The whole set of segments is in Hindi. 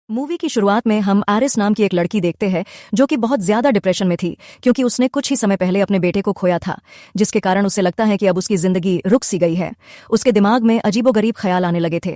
मूवी की शुरुआत में हम एरिस नाम की एक लड़की देखते हैं जो कि बहुत ज्यादा डिप्रेशन में थी क्योंकि उसने कुछ ही समय पहले अपने बेटे को खोया था, जिसके कारण उसे लगता है कि अब उसकी जिंदगी रुक सी गई है। उसके दिमाग में अजीबोगरीब ख्याल आने लगे थे।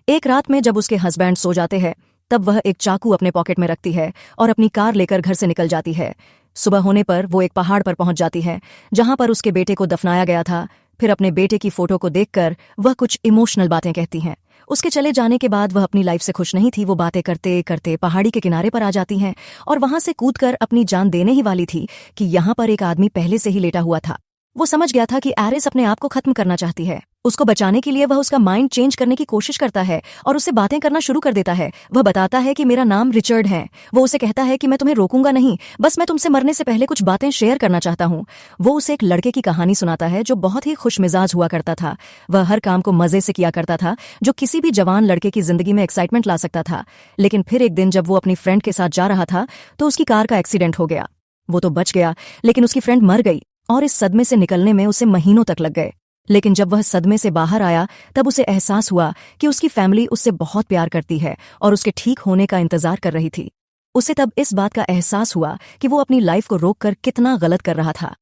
एक रात में जब उसके हस्बैंड सो जाते हैं तब वह एक चाकू अपने पॉकेट में रखती है और अपनी कार लेकर घर से निकल जाती है। सुबह होने पर वो एक पहाड़ पर पहुंच जाती है जहां पर उसके बेटे को दफनाया गया था। फिर अपने बेटे की फोटो को देखकर वह कुछ इमोशनल बातें कहती हैं। उसके चले जाने के बाद वह अपनी लाइफ से खुश नहीं थी। वो बातें करते करते पहाड़ी के किनारे पर आ जाती हैं और वहां से कूदकर अपनी जान देने ही वाली थी कि यहाँ पर एक आदमी पहले से ही लेटा हुआ था। वो समझ गया था कि एरिस अपने आप को खत्म करना चाहती है। उसको बचाने के लिए वह उसका माइंड चेंज करने की कोशिश करता है और उससे बातें करना शुरू कर देता है। वह बताता है कि मेरा नाम रिचर्ड है। वो उसे कहता है कि मैं तुम्हें रोकूंगा नहीं, बस मैं तुमसे मरने से पहले कुछ बातें शेयर करना चाहता हूँ। वो उसे एक लड़के की कहानी सुनाता है जो बहुत ही खुशमिजाज हुआ करता था। वह हर काम को मजे से किया करता था, जो किसी भी जवान लड़के की जिंदगी में एक्साइटमेंट ला सकता था। लेकिन फिर एक दिन जब वो अपनी फ्रेंड के साथ जा रहा था तो उसकी कार का एक्सीडेंट हो गया। वो तो बच गया, लेकिन उसकी फ्रेंड मर गई और इस सदमे से निकलने में उसे महीनों तक लग गए। लेकिन जब वह सदमे से बाहर आया तब उसे एहसास हुआ कि उसकी फैमिली उससे बहुत प्यार करती है और उसके ठीक होने का इंतजार कर रही थी। उसे तब इस बात का एहसास हुआ कि वो अपनी लाइफ को रोककर कितना गलत कर रहा था।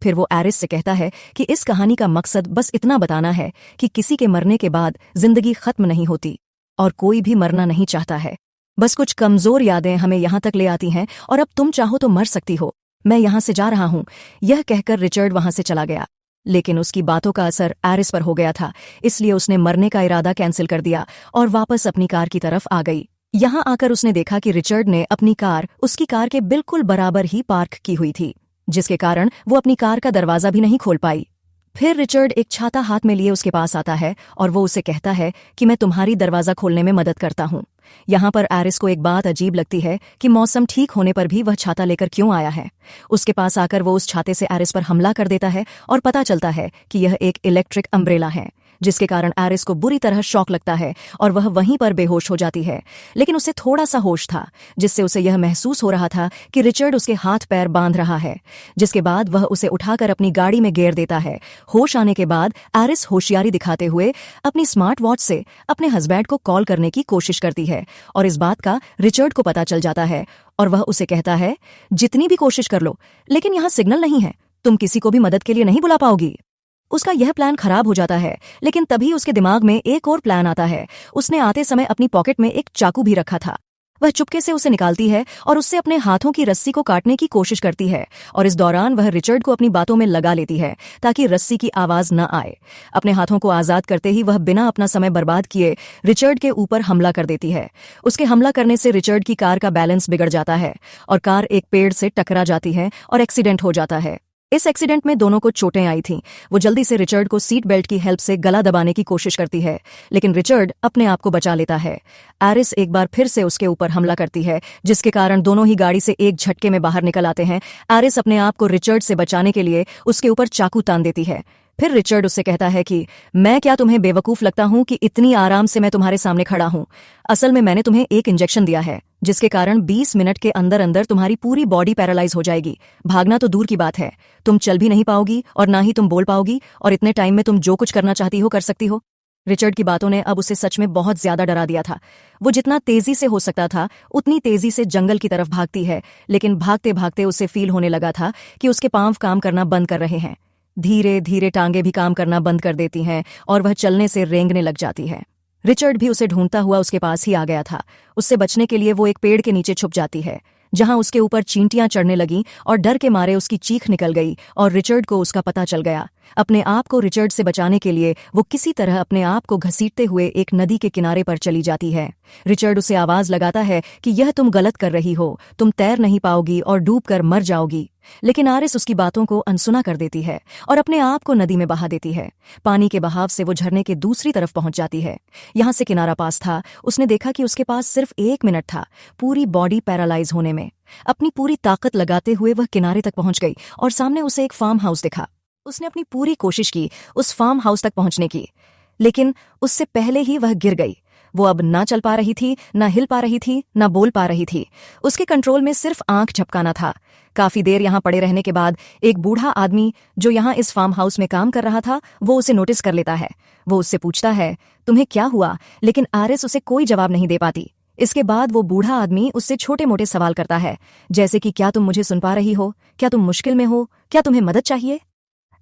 फिर वो एरिस से कहता है कि इस कहानी का मकसद बस इतना बताना है कि किसी के मरने के बाद जिंदगी खत्म नहीं होती और कोई भी मरना नहीं चाहता है। बस कुछ कमजोर यादें हमें यहाँ तक ले आती हैं और अब तुम चाहो तो मर सकती हो। मैं यहाँ से जा रहा हूँ। यह कहकर रिचर्ड वहां से चला गया, लेकिन उसकी बातों का असर एरिस पर हो गया था, इसलिए उसने मरने का इरादा कैंसिल कर दिया और वापस अपनी कार की तरफ आ गई। यहाँ आकर उसने देखा कि रिचर्ड ने अपनी कार उसकी कार के बिल्कुल बराबर ही पार्क की हुई थी, जिसके कारण वो अपनी कार का दरवाजा भी नहीं खोल पाई। फिर रिचर्ड एक छाता हाथ में लिए उसके पास आता है और वो उसे कहता है कि मैं तुम्हारी दरवाजा खोलने में मदद करता हूँ। यहाँ पर एरिस को एक बात अजीब लगती है कि मौसम ठीक होने पर भी वह छाता लेकर क्यों आया है। उसके पास आकर वो उस छाते से एरिस पर हमला कर देता है और पता चलता है कि यह एक इलेक्ट्रिक अम्ब्रेला है, जिसके कारण एरिस को बुरी तरह शॉक लगता है और वह वहीं पर बेहोश हो जाती है। लेकिन उसे थोड़ा सा होश था, जिससे उसे यह महसूस हो रहा था कि रिचर्ड उसके हाथ पैर बांध रहा है, जिसके बाद वह उसे उठाकर अपनी गाड़ी में गेर देता है। होश आने के बाद एरिस होशियारी दिखाते हुए अपनी स्मार्ट वॉच से अपने हस्बैंड को कॉल करने की कोशिश करती है और इस बात का रिचर्ड को पता चल जाता है और वह उसे कहता है, जितनी भी कोशिश कर लो लेकिन यहाँ सिग्नल नहीं है, तुम किसी को भी मदद के लिए नहीं बुला पाओगी। उसका यह प्लान खराब हो जाता है, लेकिन तभी उसके दिमाग में एक और प्लान आता है। उसने आते समय अपनी पॉकेट में एक चाकू भी रखा था। वह चुपके से उसे निकालती है और उससे अपने हाथों की रस्सी को काटने की कोशिश करती है और इस दौरान वह रिचर्ड को अपनी बातों में लगा लेती है ताकि रस्सी की आवाज न आए। अपने हाथों को आजाद करते ही वह बिना अपना समय बर्बाद किए रिचर्ड के ऊपर हमला कर देती है। उसके हमला करने से रिचर्ड की कार का बैलेंस बिगड़ जाता है और कार एक पेड़ से टकरा जाती है और एक्सीडेंट हो जाता है। इस एक्सीडेंट में दोनों को चोटें आई थीं। वो जल्दी से रिचर्ड को सीट बेल्ट की हेल्प से गला दबाने की कोशिश करती है, लेकिन रिचर्ड अपने आप को बचा लेता है। एरिस एक बार फिर से उसके ऊपर हमला करती है, जिसके कारण दोनों ही गाड़ी से एक झटके में बाहर निकल आते हैं। एरिस अपने आप को रिचर्ड से बचाने के लिए उसके ऊपर चाकू तान देती है। फिर रिचर्ड उससे कहता है कि मैं क्या तुम्हें बेवकूफ लगता हूं कि इतनी आराम से मैं तुम्हारे सामने खड़ा हूं। असल में मैंने तुम्हें एक इंजेक्शन दिया है, जिसके कारण 20 मिनट के अंदर अंदर तुम्हारी पूरी बॉडी पैरालाइज हो जाएगी। भागना तो दूर की बात है, तुम चल भी नहीं पाओगी और ना ही तुम बोल पाओगी, और इतने टाइम में तुम जो कुछ करना चाहती हो कर सकती हो। रिचर्ड की बातों ने अब उसे सच में बहुत ज्यादा डरा दिया था। वो जितना तेजी से हो सकता था उतनी तेजी से जंगल की तरफ भागती है, लेकिन भागते भागते उसे फील होने लगा था कि उसके पांव काम करना बंद कर रहे हैं। धीरे धीरे टांगे भी काम करना बंद कर देती हैं और वह चलने से रेंगने लग जाती है। रिचर्ड भी उसे ढूंढता हुआ उसके पास ही आ गया था। उससे बचने के लिए वो एक पेड़ के नीचे छुप जाती है, जहां उसके ऊपर चींटियां चढ़ने लगीं और डर के मारे उसकी चीख निकल गई और रिचर्ड को उसका पता चल गया। अपने आप को रिचर्ड से बचाने के लिए वो किसी तरह अपने आप को घसीटते हुए एक नदी के किनारे पर चली जाती है। रिचर्ड उसे आवाज लगाता है कि यह तुम गलत कर रही हो, तुम तैर नहीं पाओगी और डूबकर मर जाओगी। लेकिन एरिस उसकी बातों को अनसुना कर देती है और अपने आप को नदी में बहा देती है। पानी के बहाव से वो झरने के दूसरी तरफ पहुंच जाती है। यहाँ से किनारा पास था। उसने देखा कि उसके पास सिर्फ 1 मिनट था पूरी बॉडी पैरालाइज होने में। अपनी पूरी ताकत लगाते हुए वह किनारे तक पहुंच गई और सामने उसे एक फार्म हाउस दिखा। उसने अपनी पूरी कोशिश की उस फार्म हाउस तक पहुंचने की, लेकिन उससे पहले ही वह गिर गई। वो अब ना चल पा रही थी, ना हिल पा रही थी, ना बोल पा रही थी। उसके कंट्रोल में सिर्फ आंख झपकाना था। काफी देर यहाँ पड़े रहने के बाद एक बूढ़ा आदमी जो यहाँ इस फार्म हाउस में काम कर रहा था, वो उसे नोटिस कर लेता है। वो उससे पूछता है, तुम्हें क्या हुआ? लेकिन एरिस उसे कोई जवाब नहीं दे पाती। इसके बाद वो बूढ़ा आदमी उससे छोटे मोटे सवाल करता है, जैसे कि क्या तुम मुझे सुन पा रही हो, क्या तुम मुश्किल में हो, क्या तुम्हें मदद चाहिए।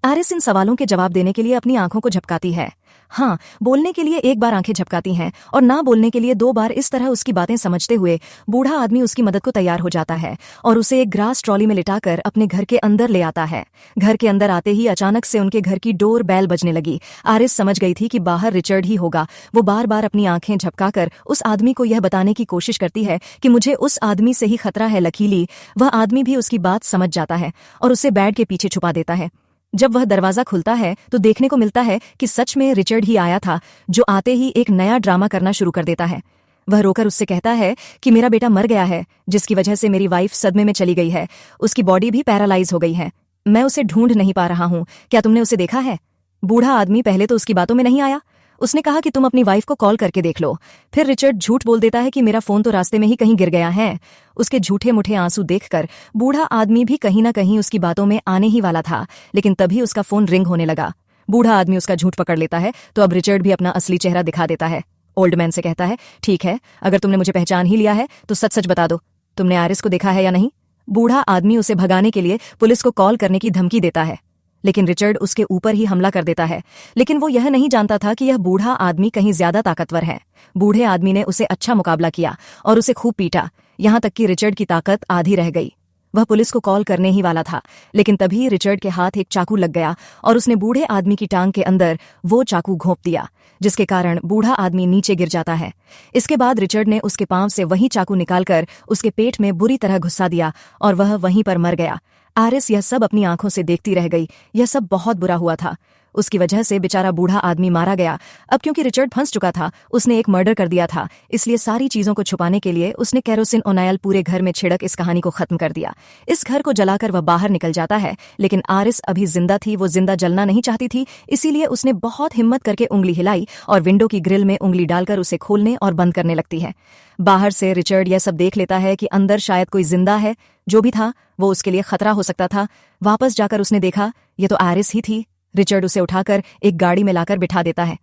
एरिस इन सवालों के जवाब देने के लिए अपनी आंखों को झपकाती है। हाँ, बोलने के लिए एक बार आंखें झपकाती हैं और ना बोलने के लिए 2 बार। इस तरह उसकी बातें समझते हुए बूढ़ा आदमी उसकी मदद को तैयार हो जाता है और उसे एक ग्रास ट्रॉली में लिटाकर अपने घर के अंदर ले आता है। घर के अंदर आते ही अचानक से उनके घर की डोर बेल बजने लगी। एरिस समझ गई थी कि बाहर रिचर्ड ही होगा। वो बार बार अपनी आंखें झपकाकर उस आदमी को यह बताने की कोशिश करती है कि मुझे उस आदमी से ही खतरा है। लकीली वह आदमी भी उसकी बात समझ जाता है और उसे बेड के पीछे छुपा देता है। जब वह दरवाजा खुलता है तो देखने को मिलता है कि सच में रिचर्ड ही आया था, जो आते ही एक नया ड्रामा करना शुरू कर देता है। वह रोकर उससे कहता है कि मेरा बेटा मर गया है, जिसकी वजह से मेरी वाइफ सदमे में चली गई है। उसकी बॉडी भी पैरालाइज हो गई है। मैं उसे ढूंढ नहीं पा रहा हूं, क्या तुमने उसे देखा है। बूढ़ा आदमी पहले तो उसकी बातों में नहीं आया। उसने कहा कि तुम अपनी वाइफ को कॉल करके देख लो। फिर रिचर्ड झूठ बोल देता है कि मेरा फोन तो रास्ते में ही कहीं गिर गया है। उसके झूठे मुठे आंसू देखकर बूढ़ा आदमी भी कहीं ना कहीं उसकी बातों में आने ही वाला था, लेकिन तभी उसका फोन रिंग होने लगा। बूढ़ा आदमी उसका झूठ पकड़ लेता है तो अब रिचर्ड भी अपना असली चेहरा दिखा देता है। ओल्ड मैन से कहता है, ठीक है, अगर तुमने मुझे पहचान ही लिया है तो सच सच बता दो, तुमने एरिस को देखा है या नहीं। बूढ़ा आदमी उसे भगाने के लिए पुलिस को कॉल करने की धमकी देता है, लेकिन रिचर्ड उसके ऊपर ही हमला कर देता है। लेकिन वो यह नहीं जानता था कि यह बूढ़ा आदमी कहीं ज्यादा ताकतवर है। बूढ़े आदमी ने उसे अच्छा मुकाबला किया और उसे खूब पीटा, यहां तक कि रिचर्ड की ताकत आधी रह गई। वह पुलिस को कॉल करने ही वाला था, लेकिन तभी रिचर्ड के हाथ एक चाकू लग गया और उसने बूढ़े आदमी की टांग के अंदर वो चाकू घोंप दिया, जिसके कारण बूढ़ा आदमी नीचे गिर जाता है। इसके बाद रिचर्ड ने उसके पांव से वही चाकू निकालकर उसके पेट में बुरी तरह घुसा दिया और वह वहीं पर मर गया। एरिस यह सब अपनी आंखों से देखती रह गई। यह सब बहुत बुरा हुआ था। उसकी वजह से बेचारा बूढ़ा आदमी मारा गया। अब क्योंकि रिचर्ड फंस चुका था, उसने एक मर्डर कर दिया था, इसलिए सारी चीजों को छुपाने के लिए उसने केरोसिन ओनायल पूरे घर में छिड़क इस कहानी को खत्म कर दिया। इस घर को जलाकर वह बाहर निकल जाता है, लेकिन एरिस अभी जिंदा थी। वो जिंदा जलना नहीं चाहती थी, इसीलिए उसने बहुत हिम्मत करके उंगली हिलाई और विंडो की ग्रिल में उंगली डालकर उसे खोलने और बंद करने लगती है। बाहर से रिचर्ड यह सब देख लेता है कि अंदर शायद कोई जिंदा है। जो भी था वो उसके लिए खतरा हो सकता था। वापस जाकर उसने देखा ये तो एरिस ही थी। रिचर्ड उसे उठाकर एक गाड़ी में लाकर बिठा देता है।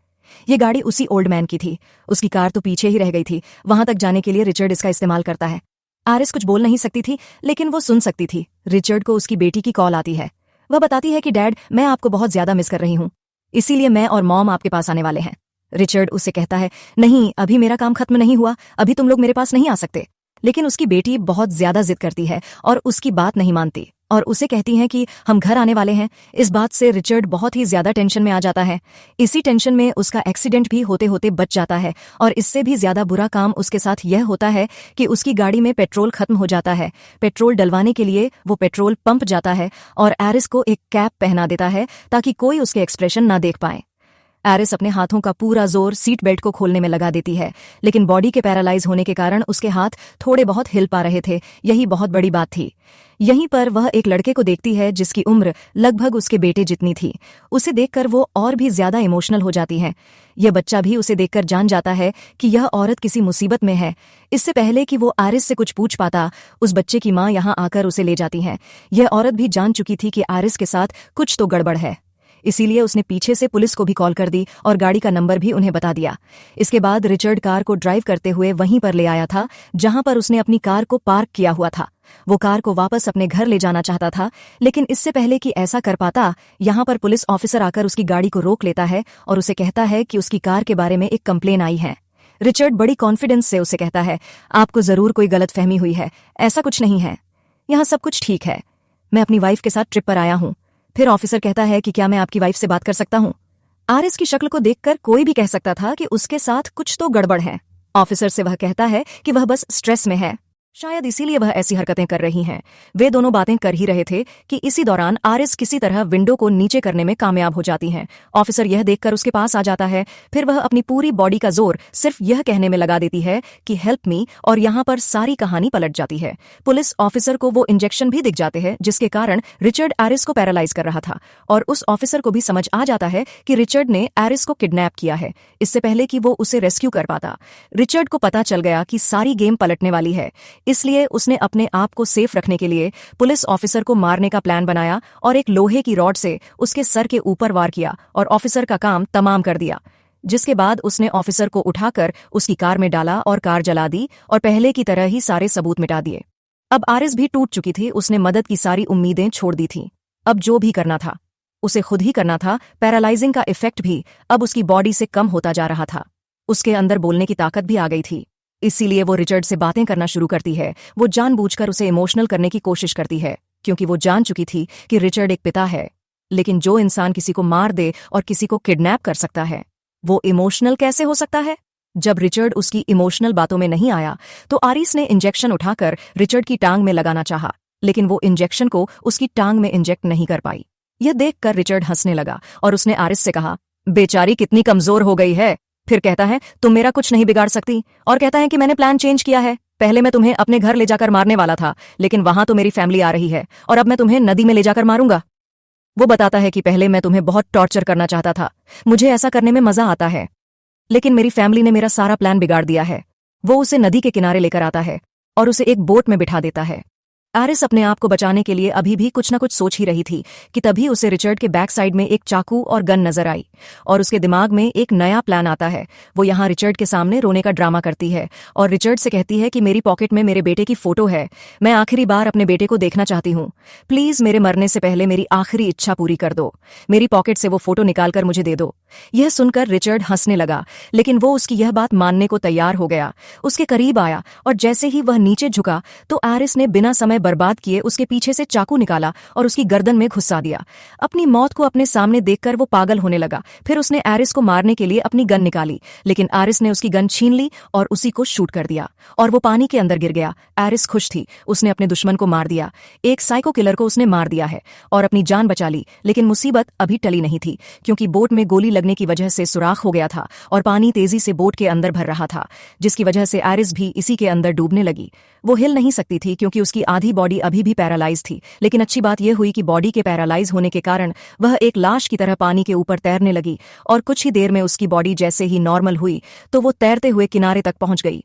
ये गाड़ी उसी ओल्ड मैन की थी। उसकी कार तो पीछे ही रह गई थी। वहां तक जाने के लिए रिचर्ड इसका इस्तेमाल करता है। एरिस कुछ बोल नहीं सकती थी, लेकिन वो सुन सकती थी। रिचर्ड को उसकी बेटी की कॉल आती है। वह बताती है कि डैड, मैं आपको बहुत ज्यादा मिस कर रही हूं, इसीलिए मैं और मॉम आपके पास आने वाले हैं। रिचर्ड उससे कहता है, नहीं, अभी मेरा काम खत्म नहीं हुआ, अभी तुम लोग मेरे पास नहीं आ सकते। लेकिन उसकी बेटी बहुत ज्यादा जिद करती है और उसकी बात नहीं मानती और उसे कहती हैं कि हम घर आने वाले हैं। इस बात से रिचर्ड बहुत ही ज्यादा टेंशन में आ जाता है। इसी टेंशन में उसका एक्सीडेंट भी होते होते बच जाता है और इससे भी ज्यादा बुरा काम उसके साथ यह होता है कि उसकी गाड़ी में पेट्रोल खत्म हो जाता है। पेट्रोल डलवाने के लिए वो पेट्रोल पंप जाता है और एरिस को एक कैप पहना देता है ताकि कोई उसके एक्सप्रेशन ना देख पाए। एरिस अपने हाथों का पूरा जोर सीट बेल्ट को खोलने में लगा देती है, लेकिन बॉडी के पैरालाइज होने के कारण उसके हाथ थोड़े बहुत हिल पा रहे थे। यही बहुत बड़ी बात थी। यहीं पर वह एक लड़के को देखती है जिसकी उम्र लगभग उसके बेटे जितनी थी। उसे देखकर वो और भी ज्यादा इमोशनल हो जाती है। यह बच्चा भी उसे देखकर जान जाता है कि यह औरत किसी मुसीबत में है। इससे पहले कि वो एरिस से कुछ पूछ पाता, उस बच्चे की माँ यहाँ आकर उसे ले जाती है। यह औरत भी जान चुकी थी कि एरिस के साथ कुछ तो गड़बड़ है, इसीलिए उसने पीछे से पुलिस को भी कॉल कर दी और गाड़ी का नंबर भी उन्हें बता दिया। इसके बाद रिचर्ड कार को ड्राइव करते हुए वहीं पर ले आया था जहां पर उसने अपनी कार को पार्क किया हुआ था। वो कार को वापस अपने घर ले जाना चाहता था, लेकिन इससे पहले कि ऐसा कर पाता, यहाँ पर पुलिस ऑफिसर आकर उसकी गाड़ी को रोक लेता है और उसे कहता है कि उसकी कार के बारे में एक कंप्लेन आई है। रिचर्ड बड़ी कॉन्फिडेंस से उसे कहता है, आपको जरूर कोई गलतफहमी हुई है, ऐसा कुछ नहीं है, यहाँ सब कुछ ठीक है, मैं अपनी वाइफ के साथ ट्रिप पर आया हूँ। फिर ऑफिसर कहता है कि क्या मैं आपकी वाइफ से बात कर सकता हूँ। एरिस की शक्ल को देखकर कोई भी कह सकता था कि उसके साथ कुछ तो गड़बड़ है। ऑफिसर से वह कहता है कि वह बस स्ट्रेस में है, शायद इसीलिए वह ऐसी हरकतें कर रही हैं। वे दोनों बातें कर ही रहे थे कि इसी दौरान एरिस किसी तरह विंडो को नीचे करने में कामयाब हो जाती हैं। ऑफिसर यह देखकर उसके पास आ जाता है। फिर वह अपनी पूरी बॉडी का जोर सिर्फ यह कहने में लगा देती है कि हेल्प मी, और यहाँ पर सारी कहानी पलट जाती है। पुलिस ऑफिसर को वो इंजेक्शन भी दिख जाते हैं जिसके कारण रिचर्ड एरिस को पैरालाइज कर रहा था, और उस ऑफिसर को भी समझ आ जाता है कि रिचर्ड ने एरिस को किडनैप किया है, इससे पहले कि वो उसे रेस्क्यू कर पाता। रिचर्ड को पता चल गया कि सारी गेम पलटने वाली है, इसलिए उसने अपने आप को सेफ रखने के लिए पुलिस ऑफिसर को मारने का प्लान बनाया और एक लोहे की रॉड से उसके सर के ऊपर वार किया और ऑफिसर का काम तमाम कर दिया। जिसके बाद उसने ऑफिसर को उठाकर उसकी कार में डाला और कार जला दी और पहले की तरह ही सारे सबूत मिटा दिए। अब आरिस भी टूट चुकी थी, उसने मदद की सारी उम्मीदें छोड़ दी थीं। अब जो भी करना था उसे खुद ही करना था। पैरालाइजिंग का इफेक्ट भी अब उसकी बॉडी से कम होता जा रहा था। उसके अंदर बोलने की ताकत भी आ गई थी, इसीलिए वो रिचर्ड से बातें करना शुरू करती है। वो जानबूझकर उसे इमोशनल करने की कोशिश करती है, क्योंकि वो जान चुकी थी कि रिचर्ड एक पिता है। लेकिन जो इंसान किसी को मार दे और किसी को किडनैप कर सकता है, वो इमोशनल कैसे हो सकता है? जब रिचर्ड उसकी इमोशनल बातों में नहीं आया तो आरिस ने इंजेक्शन उठाकर रिचर्ड की टांग में लगाना चाहा, लेकिन वो इंजेक्शन को उसकी टांग में इंजेक्ट नहीं कर पाई। यह देखकर रिचर्ड हंसने लगा और उसने आरिस से कहा, बेचारी कितनी कमजोर हो गई है। फिर कहता है तुम मेरा कुछ नहीं बिगाड़ सकती, और कहता है कि मैंने प्लान चेंज किया है। पहले मैं तुम्हें अपने घर ले जाकर मारने वाला था, लेकिन वहां तो मेरी फैमिली आ रही है और अब मैं तुम्हें नदी में ले जाकर मारूंगा। वो बताता है कि पहले मैं तुम्हें बहुत टॉर्चर करना चाहता था, मुझे ऐसा करने में मजा आता है, लेकिन मेरी फैमिली ने मेरा सारा प्लान बिगाड़ दिया है। वो उसे नदी के किनारे लेकर आता है और उसे एक बोट में बिठा देता है। आरिस अपने आप को बचाने के लिए अभी भी कुछ न कुछ सोच ही रही थी कि तभी उसे रिचर्ड के बैक साइड में एक चाकू और गन नजर आई और उसके दिमाग में एक नया प्लान आता है। वो यहाँ रिचर्ड के सामने रोने का ड्रामा करती है और रिचर्ड से कहती है कि मेरी पॉकेट में मेरे बेटे की फोटो है, मैं आखिरी बार अपने बेटे को देखना चाहती हूँ, प्लीज मेरे मरने से पहले मेरी आखिरी इच्छा पूरी कर दो, मेरी पॉकेट से वो फोटो निकालकर मुझे दे दो। यह सुनकर रिचर्ड हंसने लगा, लेकिन वो उसकी यह बात मानने को तैयार हो गया। उसके करीब आया और जैसे ही वह नीचे झुका तो आरिस ने बिना समय बर्बाद किए उसके पीछे से चाकू निकाला और उसकी गर्दन में घुसा दिया। अपनी मौत को अपने सामने देखकर वो पागल होने लगा। फिर उसने आरिस को मारने के लिए अपनी गन निकाली, लेकिन आरिस ने उसकी गन छीन ली और उसी को शूट कर दिया और वो पानी के अंदर गिर गया। आरिस खुश थी, उसने अपने दुश्मन को मार दिया, एक साइको किलर को उसने मार दिया है और अपनी जान बचा ली। लेकिन मुसीबत अभी टली नहीं थी, क्योंकि बोट में गोली लगने की वजह से सुराख हो गया था और पानी तेजी से बोट के अंदर भर रहा था, जिसकी वजह से आरिस भी इसी के अंदर डूबने लगी। वो हिल नहीं सकती थी क्योंकि उसकी आधी बॉडी अभी भी पैरालाइज थी, लेकिन अच्छी बात यह हुई कि बॉडी के पैरालाइज होने के कारण वह एक लाश की तरह पानी के ऊपर तैरने लगी और कुछ ही देर में उसकी बॉडी जैसे ही नॉर्मल हुई तो वो तैरते हुए किनारे तक पहुंच गई।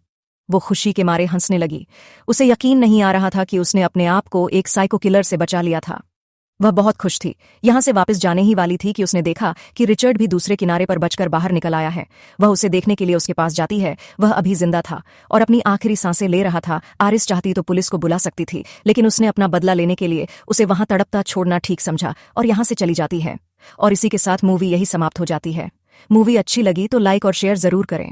वो खुशी के मारे हंसने लगी। उसे यकीन नहीं आ रहा था कि उसने अपने आप को एक साइको किलर से बचा लिया था। वह बहुत खुश थी, यहां से वापस जाने ही वाली थी कि उसने देखा कि रिचर्ड भी दूसरे किनारे पर बचकर बाहर निकल आया है। वह उसे देखने के लिए उसके पास जाती है। वह अभी जिंदा था और अपनी आखिरी सांसें ले रहा था। आरिस चाहती तो पुलिस को बुला सकती थी, लेकिन उसने अपना बदला लेने के लिए उसे वहां तड़पता छोड़ना ठीक समझा और यहां से चली जाती है। और इसी के साथ मूवी यही समाप्त हो जाती है। मूवी अच्छी लगी तो लाइक और शेयर जरूर करें।